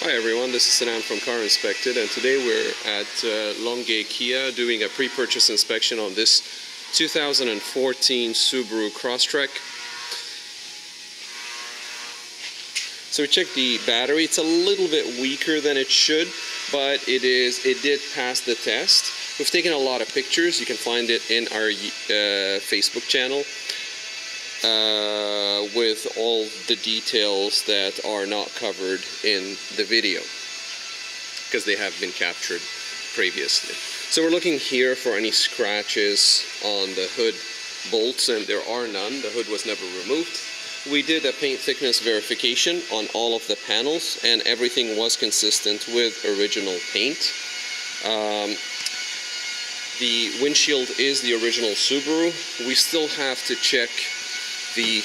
Hi everyone, this is Sinan from CarInspected, and today we're at Longueuil Kia doing a pre-purchase inspection on this 2014 Subaru Crosstrek. So we checked the battery. It's a little bit weaker than it should, but it did pass the test. We've taken a lot of pictures. You can find it in our Facebook channel with all the details that are not covered in the video because they have been captured previously. So we're looking here for any scratches on the hood bolts, and there are none. The hood was never removed. We did a paint thickness verification on all of the panels, and everything was consistent with original paint. The windshield is the original Subaru. We still have to check the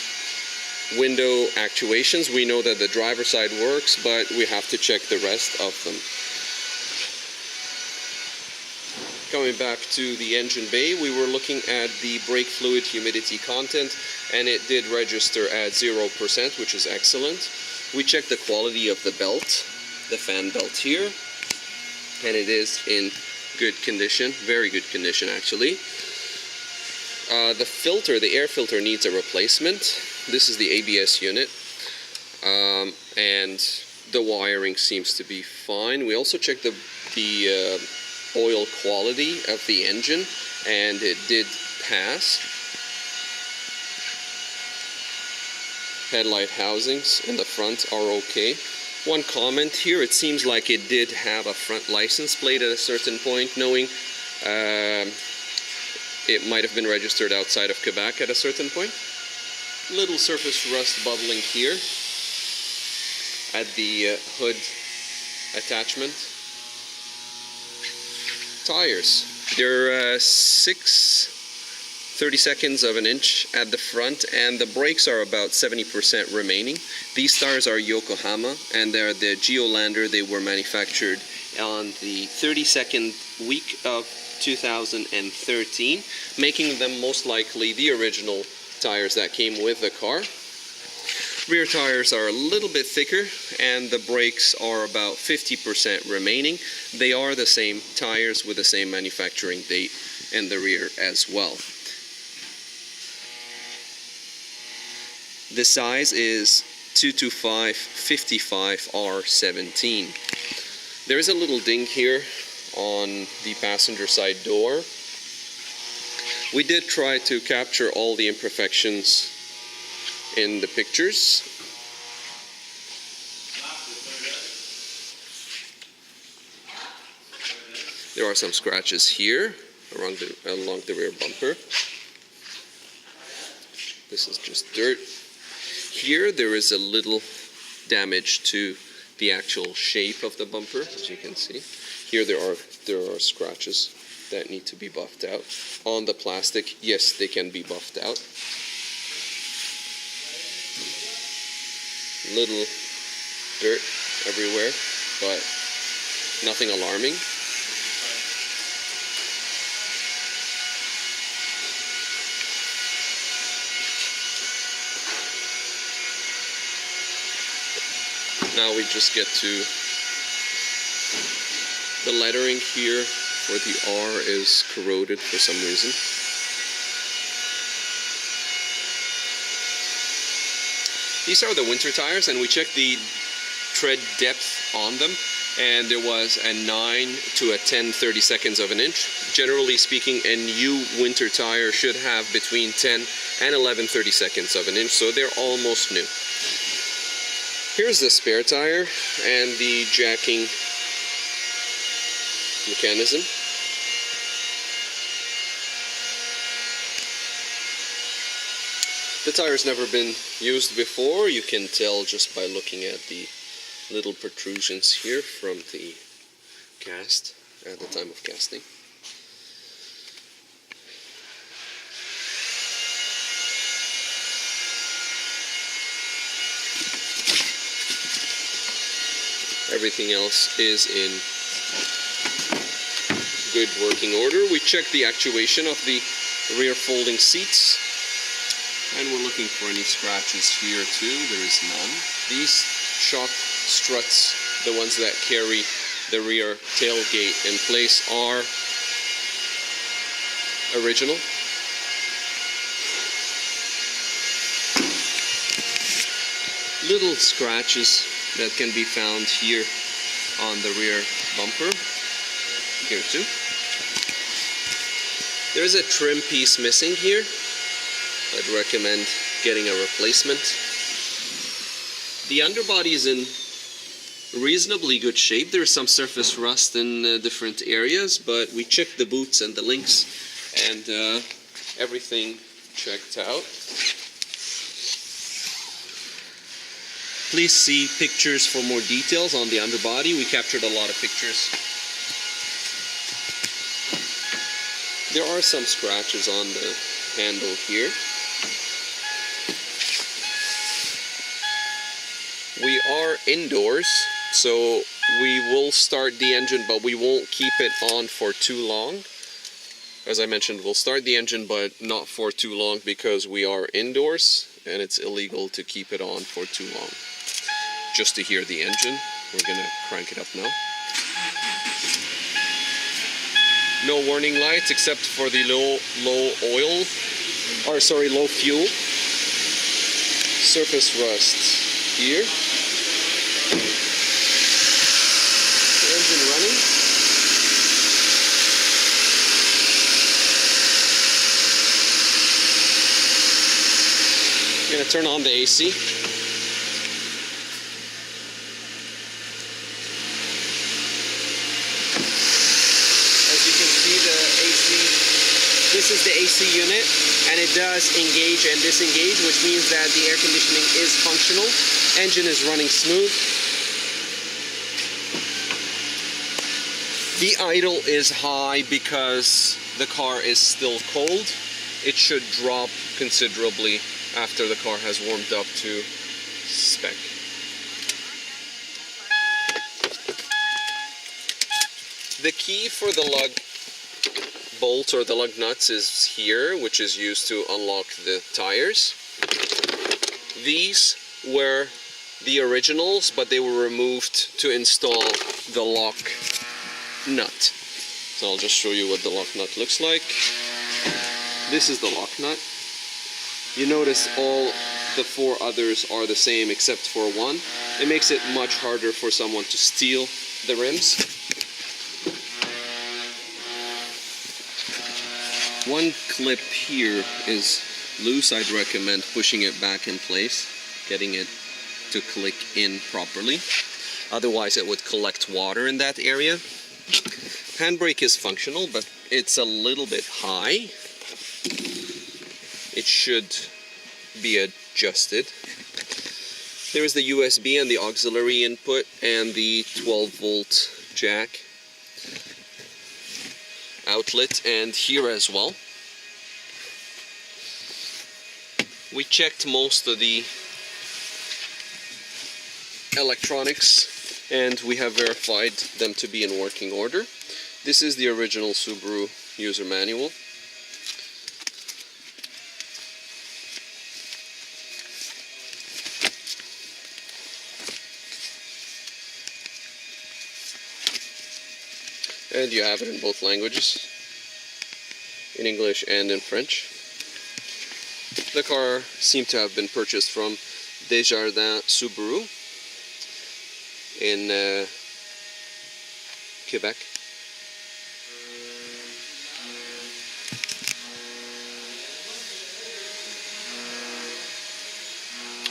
window actuations. We know that the driver's side works, but we have to check the rest of them. Coming back to the engine bay, we were looking at the brake fluid humidity content, and it did register at 0%, which is excellent. We checked the quality of the belt, the fan belt here, and it is in good condition, very good condition actually. The filter, the air filter, needs a replacement. This is the ABS unit, and the wiring seems to be fine. We also checked the oil quality of the engine, and it did pass. Headlight housings in the front are okay. One comment here, it seems like it did have a front license plate at a certain point, knowing it might have been registered outside of Quebec at a certain point. Little surface rust bubbling here at the hood attachment. Tires. They're 6/32 of an inch at the front, and the brakes are about 70% remaining. These tires are Yokohama, and they're the Geolander. They were manufactured on the 32nd week of 2013, making them most likely the original tires that came with the car. Rear tires are a little bit thicker, and the brakes are about 50% remaining. They are the same tires with the same manufacturing date in the rear as well. The size is 225/55 R17. There is a little ding here on the passenger side door. We did try to capture all the imperfections in the pictures. There are some scratches here along the rear bumper. This is just dirt. Here there is a little damage to the actual shape of the bumper, as you can see. Here there are scratches that need to be buffed out. On the plastic, yes, they can be buffed out. Little dirt everywhere, but nothing alarming. Now we just get to the lettering here, where the R is corroded for some reason. These are the winter tires, and we checked the tread depth on them, and there was a 9 to a 10/32 of an inch. Generally speaking, a new winter tire should have between 10 and 11/32 of an inch, so they're almost new. Here's the spare tire and the jacking mechanism. The tire's never been used before. You can tell just by looking at the little protrusions here from the cast at the time of casting. Everything else is in good working order. We checked the actuation of the rear folding seats, and we're looking for any scratches here too. There is none. These shock struts the ones that carry the rear tailgate in place, are original. Little scratches that can be found here on the rear bumper, here too. There's a trim piece missing here. I'd recommend getting a replacement. The underbody is in reasonably good shape. There's some surface rust in different areas, but we checked the boots and the links, and everything checked out. Please see pictures for more details on the underbody. We captured a lot of pictures. There are some scratches on the handle here. We are indoors, so we will start the engine, but we won't keep it on for too long. As I mentioned, we'll start the engine, but not for too long because we are indoors and it's illegal to keep it on for too long. Just to hear the engine, we're gonna crank it up now. No warning lights except for the low fuel. Surface rust here. The engine running. I'm gonna turn on the AC. This is the AC unit, and it does engage and disengage, which means that the air conditioning is functional. Engine is running smooth. The idle is high because the car is still cold. It should drop considerably after the car has warmed up to spec. The key for the lug bolt or the lug nuts is here, which is used to unlock the tires. These were the originals, but they were removed to install the lock nut. So I'll just show you what the lock nut looks like. This is the lock nut. You notice all the four others are the same except for one. It makes it much harder for someone to steal the rims. One clip here is loose. I'd recommend pushing it back in place, getting it to click in properly. Otherwise it would collect water in that area. Handbrake is functional, but it's a little bit high. It should be adjusted. There's the USB and the auxiliary input and the 12-volt jack outlet, and here as well. We checked most of the electronics and we have verified them to be in working order. This is the original Subaru user manual. And you have it in both languages, in English and in French. The car seemed to have been purchased from Desjardins Subaru in Quebec.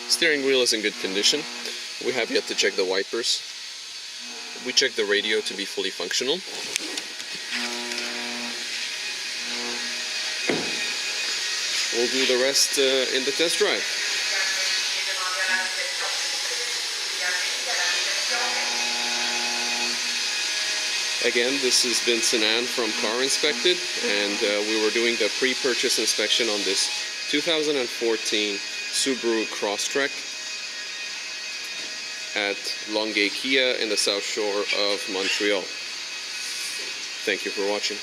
Steering wheel is in good condition. We have yet to check the wipers. We checked the radio to be fully functional. We'll do the rest in the test drive. Again, this has been Sinan from Car Inspected, and we were doing the pre-purchase inspection on this 2014 Subaru Crosstrek at Longueuil Kia in the South Shore of Montreal. Thank you for watching.